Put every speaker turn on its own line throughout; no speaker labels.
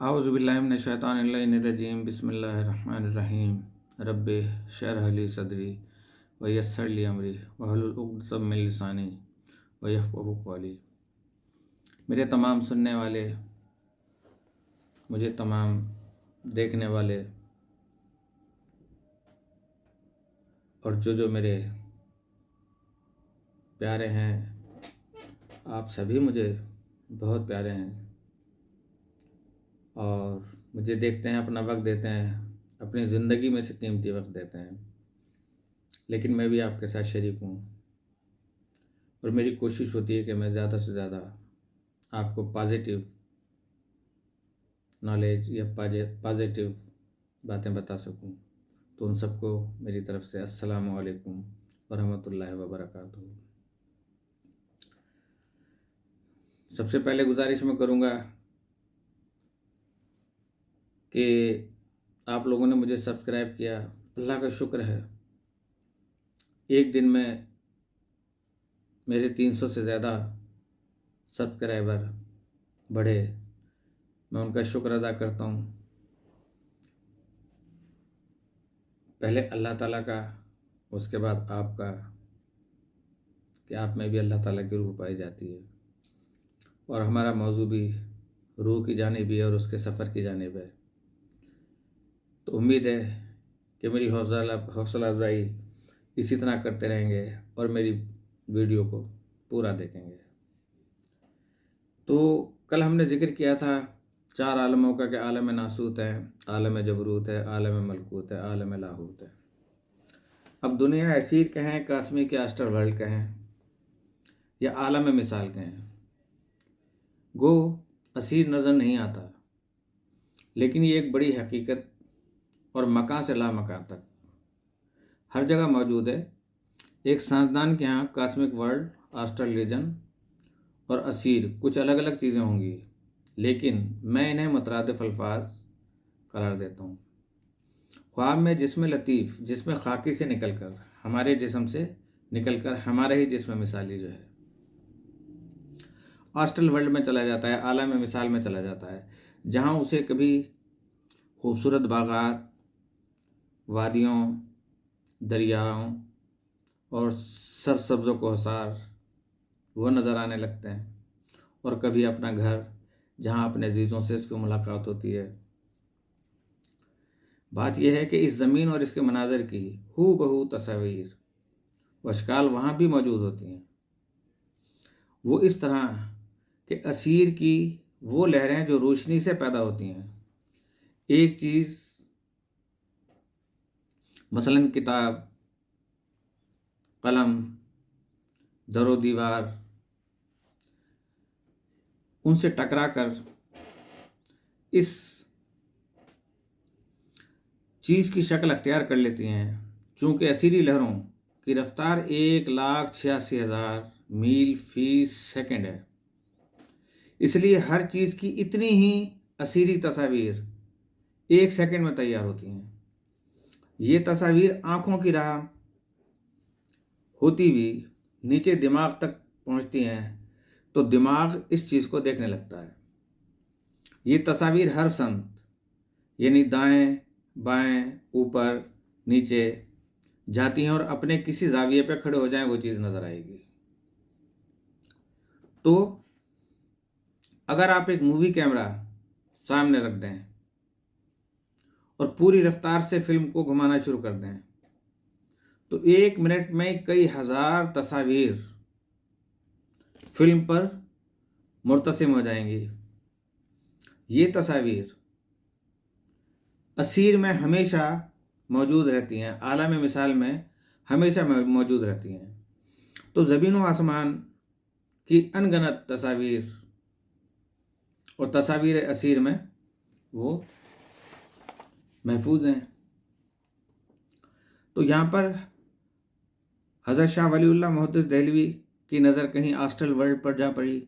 اعوذ باللہ من الشیطان الرجیم بسم اللہ الرحمن الرحیم رب اشرح لی صدری ویسر لی امری واحلل عقدۃ من لسانی یفقہوا قولی۔ میرے تمام سننے والے، مجھے تمام دیکھنے والے اور جو میرے پیارے ہیں، آپ سبھی مجھے بہت پیارے ہیں اور مجھے دیکھتے ہیں، اپنا وقت دیتے ہیں، اپنی زندگی میں سے قیمتی وقت دیتے ہیں، لیکن میں بھی آپ کے ساتھ شریک ہوں اور میری کوشش ہوتی ہے کہ میں زیادہ سے زیادہ آپ کو پازیٹیو نالج یا پازیٹیو باتیں بتا سکوں۔ تو ان سب کو میری طرف سے السلام علیکم ورحمۃ اللہ وبرکاتہ۔ سب سے پہلے گزارش میں کروں گا کہ آپ لوگوں نے مجھے سبسکرائب کیا، اللہ کا شکر ہے۔ ایک دن میں میرے 300 سے زیادہ سبسکرائبر بڑھے، میں ان کا شکر ادا کرتا ہوں۔ پہلے اللہ تعالیٰ کا، اس کے بعد آپ کا، کہ آپ میں بھی اللہ تعالیٰ کی روح پائی جاتی ہے، اور ہمارا موضوع بھی روح کی جانب ہے اور اس کے سفر کی جانب ہے۔ تو امید ہے کہ میری حوصلہ افزائی اسی طرح کرتے رہیں گے اور میری ویڈیو کو پورا دیکھیں گے۔ تو کل ہم نے ذکر کیا تھا 4 عالموں کا، کہ عالم ناسوت ہے، عالم جبروت ہے، عالم ملکوت ہے، عالم لاہوت ہے۔ اب دنیا اسیر کہیں، کاسمک یا آسٹر ورلڈ کہیں، یا عالم مثال کہیں، گو اسیر نظر نہیں آتا، لیکن یہ ایک بڑی حقیقت اور مکان سے لا مکان تک ہر جگہ موجود ہے۔ ایک سائنسدان کے ہاں کاسمک ورلڈ، آسٹرل ریجن اور اسیر کچھ الگ الگ چیزیں ہوں گی، لیکن میں انہیں مترادف الفاظ قرار دیتا ہوں۔ خواب میں جسم لطیف، جسم خاکی سے نکل کر، ہمارے جسم سے نکل کر ہمارے ہی جسم مثالی جو ہے آسٹرل ورلڈ میں چلا جاتا ہے، عالم مثال میں چلا جاتا ہے، جہاں اسے کبھی خوبصورت باغات، وادیوں، دریاؤں اور سرسبز و کوہسار وہ نظر آنے لگتے ہیں، اور کبھی اپنا گھر جہاں اپنے عزیزوں سے اس کی ملاقات ہوتی ہے۔ بات یہ ہے کہ اس زمین اور اس کے مناظر کی ہو بہو تصاویر و اشکال وہاں بھی موجود ہوتی ہیں، وہ اس طرح کہ اسیر کی وہ لہریں جو روشنی سے پیدا ہوتی ہیں۔ ایک چیز مثلا کتاب، قلم، در و دیوار، ان سے ٹکرا کر اس چیز کی شکل اختیار کر لیتی ہیں، چونکہ اسیری لہروں کی رفتار 1,86,000 میل فی سیکنڈ ہے، اس لیے ہر چیز کی اتنی ہی اسیری تصاویر 1 سیکنڈ میں تیار ہوتی ہیں۔ یہ تصاویر آنکھوں کی راہ ہوتی ہوئی نیچے دماغ تک پہنچتی ہیں، تو دماغ اس چیز کو دیکھنے لگتا ہے۔ یہ تصاویر ہر سمت، یعنی دائیں بائیں، اوپر نیچے جاتی ہیں، اور اپنے کسی زاویے پہ کھڑے ہو جائیں وہ چیز نظر آئے گی۔ تو اگر آپ ایک مووی کیمرہ سامنے رکھ دیں اور پوری رفتار سے فلم کو گھمانا شروع کر دیں، تو 1 منٹ میں کئی ہزار تصاویر فلم پر مرتسم ہو جائیں گی۔ یہ تصاویر اسیر میں ہمیشہ موجود رہتی ہیں، عالم مثال میں ہمیشہ موجود رہتی ہیں۔ تو زمین و آسمان کی ان گنت تصاویر اور تصاویر اسیر میں وہ محفوظ ہیں۔ تو یہاں پر حضرت شاہ ولی اللہ محدث دہلوی کی نظر کہیں آسٹرل ورلڈ پر جا پڑی،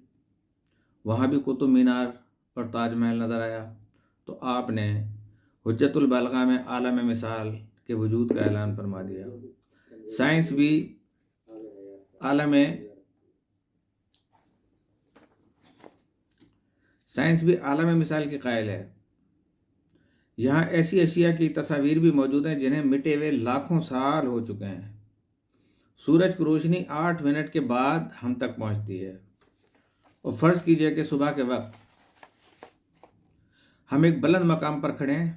وہاں بھی قطب مینار اور تاج محل نظر آیا، تو آپ نے حجت البالغہ میں عالم مثال کے وجود کا اعلان فرما دیا۔ سائنس بھی عالم مثال کی قائل ہے، یہاں ایسی اشیاء کی تصاویر بھی موجود ہیں جنہیں مٹے ہوئے لاکھوں سال ہو چکے ہیں۔ سورج کی روشنی 8 منٹ کے بعد ہم تک پہنچتی ہے، اور فرض کیجئے کہ صبح کے وقت ہم ایک بلند مقام پر کھڑے ہیں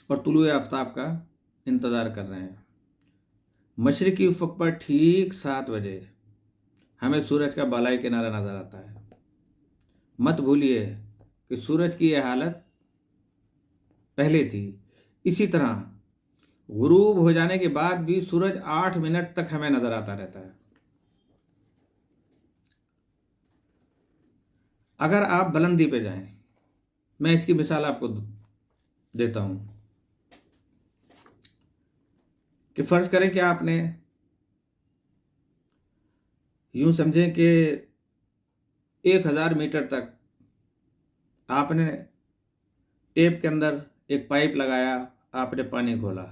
اور طلوع آفتاب کا انتظار کر رہے ہیں۔ مشرقی افق پر ٹھیک 7 بجے ہمیں سورج کا بالائی کنارہ نظر آتا ہے۔ مت بھولیے کہ سورج کی یہ حالت پہلے تھی۔ اسی طرح غروب ہو جانے کے بعد بھی سورج 8 منٹ تک ہمیں نظر آتا رہتا ہے۔ اگر آپ بلندی پہ جائیں، میں اس کی مثال آپ کو دیتا ہوں کہ فرض کریں کہ آپ نے یوں سمجھیں کہ 1000 میٹر تک آپ نے ٹیپ کے اندر ایک پائپ لگایا، آپ نے پانی کھولا،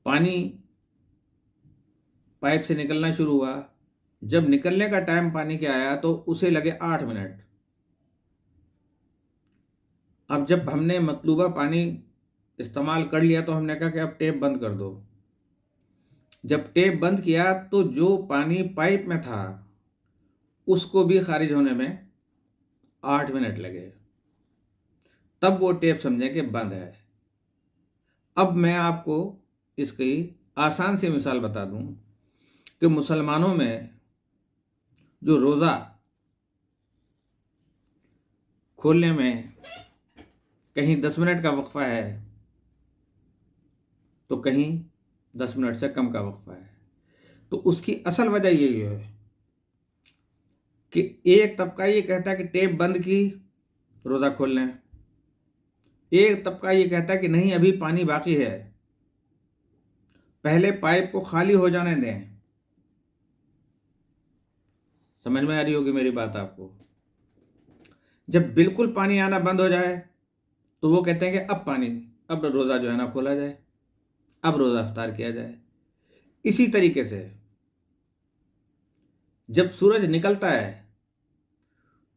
پانی پائپ سے نکلنا شروع ہوا۔ جب نکلنے کا ٹائم پانی کے آیا تو اسے لگے 8 منٹ۔ اب جب ہم نے مطلوبہ پانی استعمال کر لیا تو ہم نے کہا کہ اب ٹیپ بند کر دو۔ جب ٹیپ بند کیا تو جو پانی پائپ میں تھا اس کو بھی خارج ہونے میں 8 منٹ لگے، تب وہ ٹیپ سمجھیں کہ بند ہے۔ اب میں آپ کو اس کی آسان سی مثال بتا دوں کہ مسلمانوں میں جو روزہ کھولنے میں کہیں 10 منٹ کا وقفہ ہے تو کہیں 10 منٹ سے کم کا وقفہ ہے، تو اس کی اصل وجہ یہی ہے کہ ایک طبقہ یہ کہتا ہے کہ ٹیپ بند کی، روزہ کھول لیں، ایک طبقہ یہ کہتا ہے کہ نہیں ابھی پانی باقی ہے، پہلے پائپ کو خالی ہو جانے دیں۔ سمجھ میں آ رہی ہوگی میری بات آپ کو؟ جب بالکل پانی آنا بند ہو جائے تو وہ کہتے ہیں کہ اب روزہ جو ہے نا کھولا جائے، اب روزہ افطار کیا جائے۔ اسی طریقے سے جب سورج نکلتا ہے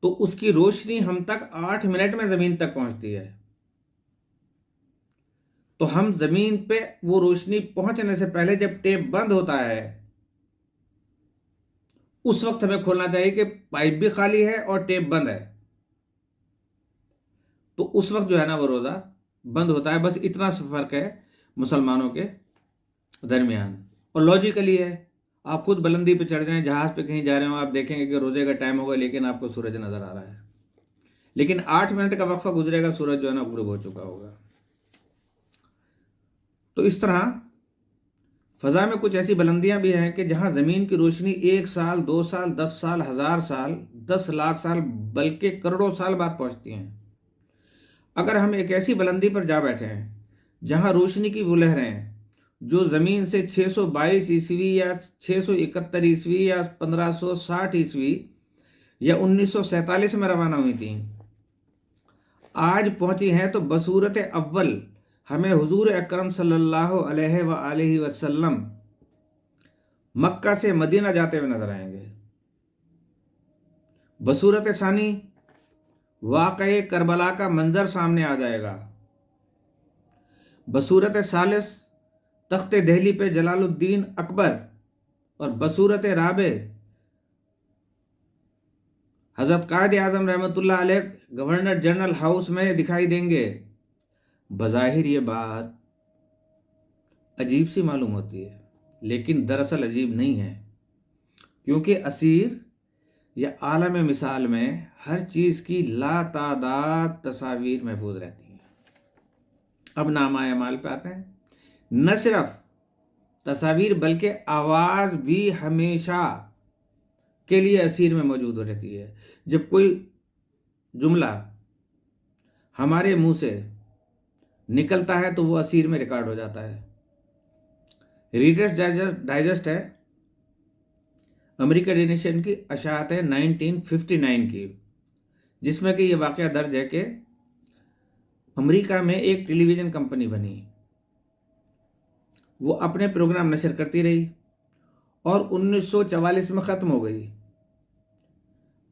تو اس کی روشنی ہم تک 8 منٹ میں زمین تک پہنچتی ہے، تو ہم زمین پہ وہ روشنی پہنچنے سے پہلے جب ٹیپ بند ہوتا ہے اس وقت ہمیں کھولنا چاہیے کہ پائپ بھی خالی ہے اور ٹیپ بند ہے، تو اس وقت جو ہے نا وہ روزہ بند ہوتا ہے۔ بس اتنا فرق ہے مسلمانوں کے درمیان، اور لاجیکلی ہے۔ آپ خود بلندی پہ چڑھ جائیں، جہاز پہ کہیں جا رہے ہوں، آپ دیکھیں گے کہ روزے کا ٹائم ہوگا لیکن آپ کو سورج نظر آ رہا ہے، لیکن 8 منٹ کا وقفہ گزرے گا، سورج جو ہے نا غروب ہو چکا ہوگا۔ تو اس طرح فضا میں کچھ ایسی بلندیاں بھی ہیں کہ جہاں زمین کی روشنی 1 سال، 2 سال، 10 سال، 1000 سال، 10 لاکھ سال بلکہ کروڑوں سال بعد پہنچتی ہیں۔ اگر ہم ایک ایسی بلندی پر جا بیٹھے ہیں جہاں روشنی کی وہ لہریں جو زمین سے 622 عیسوی یا 671 عیسوی یا 1560 عیسوی یا 1947 میں روانہ ہوئی تھیں، آج پہنچی ہیں، تو بصورت اول ہمیں حضور اکرم صلی اللہ علیہ وآلہ وسلم مکہ سے مدینہ جاتے ہوئے نظر آئیں گے۔ بصورت ثانی واقعہ کربلا کا منظر سامنے آ جائے گا۔ بصورت ثالث تخت دہلی پہ جلال الدین اکبر، اور بصورت رابع حضرت قائد اعظم رحمۃ اللہ علیہ گورنر جنرل ہاؤس میں دکھائی دیں گے۔ بظاہر یہ بات عجیب سی معلوم ہوتی ہے، لیکن دراصل عجیب نہیں ہے، کیونکہ اسیر یا عالم مثال میں ہر چیز کی لاتعداد تصاویر محفوظ رہتی ہیں۔ اب نامہ اعمال پہ آتے ہیں۔ نہ صرف تصاویر بلکہ آواز بھی ہمیشہ کے لیے اسیر میں موجود رہتی ہے۔ جب کوئی جملہ ہمارے منہ سے نکلتا ہے تو وہ اسیر میں ریکارڈ ہو جاتا ہے۔ ریڈرز ڈائجسٹ ہے امریکہ ایڈیشن کی اشاعت ہے 1959 کی، جس میں کہ یہ واقعہ درج ہے کہ امریکہ میں ایک ٹیلی ویژن کمپنی بنی، وہ اپنے پروگرام نشر کرتی رہی اور 1944 میں ختم ہو گئی۔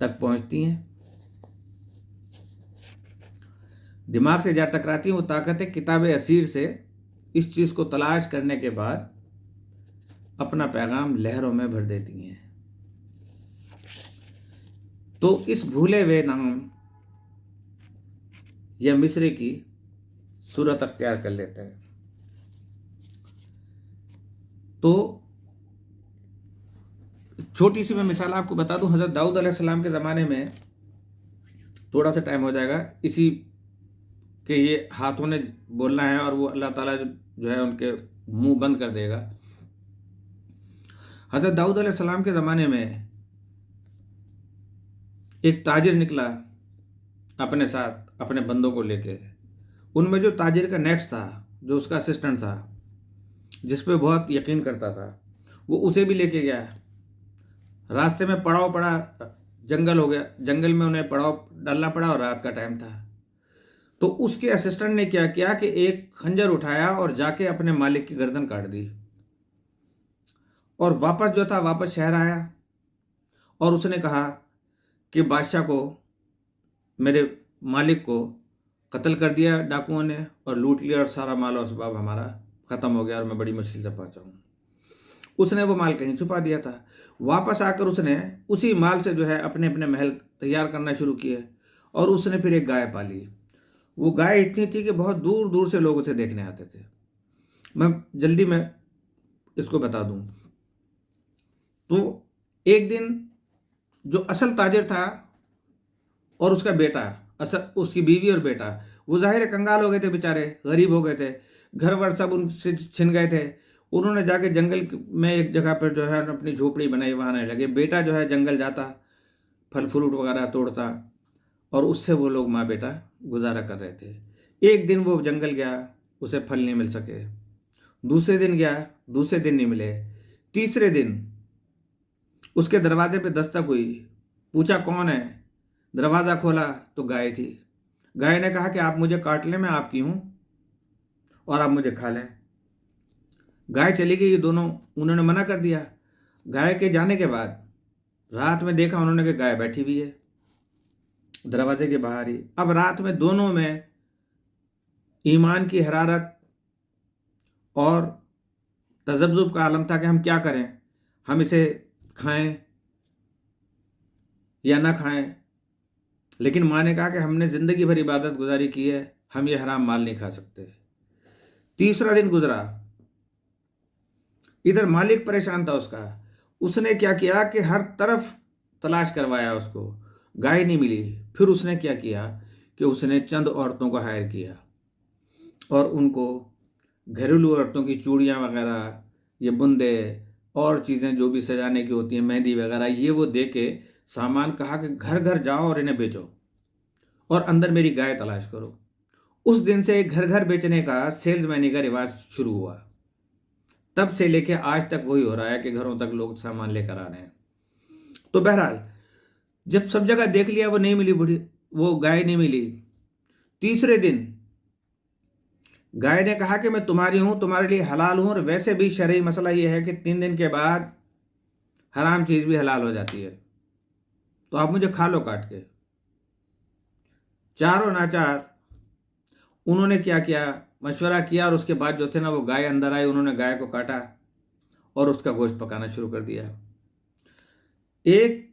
تک پہنچتی ہیں، دماغ سے جا ٹکراتی ہیں، وہ طاقتیں کتاب اسیر سے اس چیز کو تلاش کرنے کے بعد اپنا پیغام لہروں میں بھر دیتی ہیں۔ تو اس بھولے ہوئے نام یا مصرے کی صورت اختیار کر لیتا ہے۔ تو چھوٹی سی میں مثال آپ کو بتا دوں، حضرت داؤد علیہ السلام کے زمانے میں، تھوڑا سا ٹائم ہو جائے گا، اسی کہ یہ ہاتھوں نے بولنا ہے اور وہ اللہ تعالیٰ جو ہے ان کے منہ بند کر دے گا۔ حضرت داؤد علیہ السلام کے زمانے میں ایک تاجر نکلا اپنے ساتھ اپنے بندوں کو لے کے، ان میں جو تاجر کا نیکسٹ تھا، جو اس کا اسسٹنٹ تھا، جس پہ بہت یقین کرتا تھا، وہ اسے بھی لے کے گیا۔ راستے میں پڑاؤ پڑا، جنگل ہو گیا، جنگل میں انہیں پڑاؤ ڈالنا پڑا اور رات کا ٹائم تھا۔ تو اس کے اسسٹنٹ نے کیا کیا کہ ایک خنجر اٹھایا اور جا کے اپنے مالک کی گردن کاٹ دی، اور واپس جو تھا واپس شہر آیا، اور اس نے کہا کہ بادشاہ کو، میرے مالک کو قتل کر دیا ڈاکوؤں نے اور لوٹ لیا، اور سارا مال و اسباب ہمارا ختم ہو گیا اور میں بڑی مشکل سے پہنچا ہوں۔ اس نے وہ مال کہیں چھپا دیا تھا۔ واپس آ کر اس نے اسی مال سے جو ہے اپنے اپنے محل تیار کرنا شروع کیے، اور اس نے پھر ایک گائے پالی۔ وہ گائے اتنی تھی کہ بہت دور دور سے لوگ اسے دیکھنے آتے تھے۔ میں جلدی میں اس کو بتا دوں تو ایک دن جو اصل تاجر تھا اور اس کا بیٹا، اس کی بیوی اور بیٹا، وہ ظاہر کنگال ہو گئے تھے، بیچارے غریب ہو گئے تھے، گھر ور سب ان سے چھن گئے تھے۔ انہوں نے جا کے جنگل میں ایک جگہ پر جو ہے اپنی جھوپڑی بنائی، وہاں رہنے لگے۔ بیٹا جو ہے جنگل جاتا، پھل فروٹ وغیرہ توڑتا، اور اس سے وہ لوگ ماں بیٹا گزارا کر رہے تھے۔ ایک دن وہ جنگل گیا، اسے پھل نہیں مل سکے۔ دوسرے دن گیا، دوسرے دن نہیں ملے۔ تیسرے دن اس کے دروازے پہ دستک ہوئی، پوچھا کون ہے؟ دروازہ کھولا تو گائے تھی۔ گائے نے کہا کہ آپ مجھے کاٹ لیں، میں آپ کی ہوں، اور آپ مجھے کھا لیں۔ گائے چلی گئی، یہ دونوں انہوں نے منع کر دیا۔ گائے کے جانے کے بعد رات میں دیکھا انہوں نے کہ گائے بیٹھی ہوئی ہے دروازے کے باہر ہی۔ اب رات میں دونوں میں ایمان کی حرارت اور تذبذب کا عالم تھا کہ ہم کیا کریں، ہم اسے کھائیں یا نہ کھائیں۔ لیکن ماں نے کہا کہ ہم نے زندگی بھر عبادت گزاری کی ہے، ہم یہ حرام مال نہیں کھا سکتے۔ تیسرا دن گزرا، ادھر مالک پریشان تھا اس نے کیا کیا کہ ہر طرف تلاش کروایا، اس کو گائے نہیں ملی۔ پھر اس نے کیا کیا کہ اس نے چند عورتوں کو ہائر کیا، اور ان کو گھریلو عورتوں کی چوڑیاں وغیرہ، یہ بندے اور چیزیں جو بھی سجانے کی ہوتی ہیں، مہندی وغیرہ، یہ وہ دے کے سامان، کہا کہ گھر گھر جاؤ اور انہیں بیچو، اور اندر میری گائے تلاش کرو۔ اس دن سے گھر گھر بیچنے کا، سیلز مینی کا رواج شروع ہوا۔ تب سے لے کے آج تک وہی ہو رہا ہے کہ گھروں تک لوگ سامان لے کر آ رہے ہیں۔ تو بہرحال جب سب جگہ دیکھ لیا وہ نہیں ملی، وہ گائے نہیں ملی، تیسرے دن گائے نے کہا کہ میں تمہاری ہوں، تمہارے لیے حلال ہوں، اور ویسے بھی شرعی مسئلہ یہ ہے کہ 3 دن کے بعد حرام چیز بھی حلال ہو جاتی ہے، تو آپ مجھے کھا لو کاٹ کے۔ چاروں ناچار انہوں نے کیا کیا، مشورہ کیا، اور اس کے بعد جو تھے نا وہ گائے اندر آئی، انہوں نے گائے کو کاٹا اور اس کا گوشت پکانا شروع کر دیا۔ ایک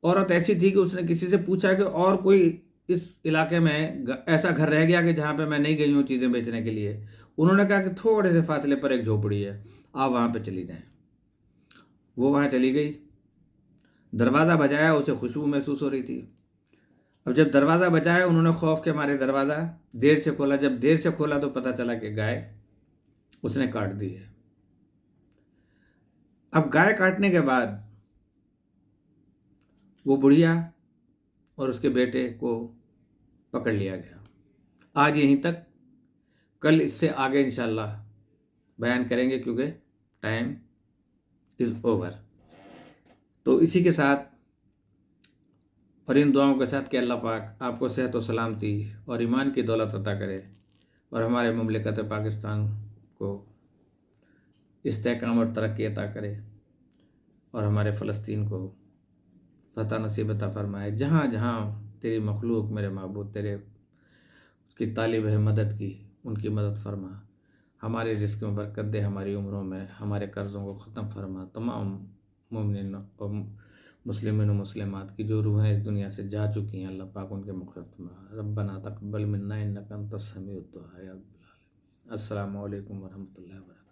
عورت ایسی تھی کہ اس نے کسی سے پوچھا کہ اور کوئی اس علاقے میں ایسا گھر رہ گیا کہ جہاں پہ میں نہیں گئی ہوں چیزیں بیچنے کے لیے؟ انہوں نے کہا کہ تھوڑے سے فاصلے پر ایک جھوپڑی ہے، آپ وہاں پہ چلی جائیں۔ وہ وہاں چلی گئی، دروازہ بجایا، اسے خوشبو محسوس ہو رہی تھی۔ اب جب دروازہ بجایا، انہوں نے خوف کے مارے دروازہ دیر سے کھولا۔ جب دیر سے کھولا تو پتہ چلا کہ گائے اس نے کاٹ دی ہے۔ اب گائے کاٹنے کے بعد وہ بڑھیا اور اس کے بیٹے کو پکڑ لیا گیا۔ آج یہیں تک، کل اس سے آگے انشاءاللہ بیان کریں گے، کیونکہ ٹائم از اوور۔ تو اسی کے ساتھ اور ان دعاؤں کے ساتھ کہ اللہ پاک آپ کو صحت و سلامتی اور ایمان کی دولت عطا کرے، اور ہمارے مملکت پاکستان کو استحکام اور ترقی عطا کرے، اور ہمارے فلسطین کو فتح نصیب عطا فرمائے. جہاں جہاں تیری مخلوق میرے معبود تیرے اس کی طالب ہے مدد کی، ان کی مدد فرما. ہمارے رزق میں برکت دے، ہماری عمروں میں ہمارے قرضوں کو ختم فرما. تمام مومنین اور مسلمین و مسلمات کی جو روحیں اس دنیا سے جا چکی ہیں اللہ پاک ان کے مغفرت فرما. ربنا تقبل منا انک انت السمیع الدعاء. السلام علیکم ورحمۃ اللہ وبرکاتہ.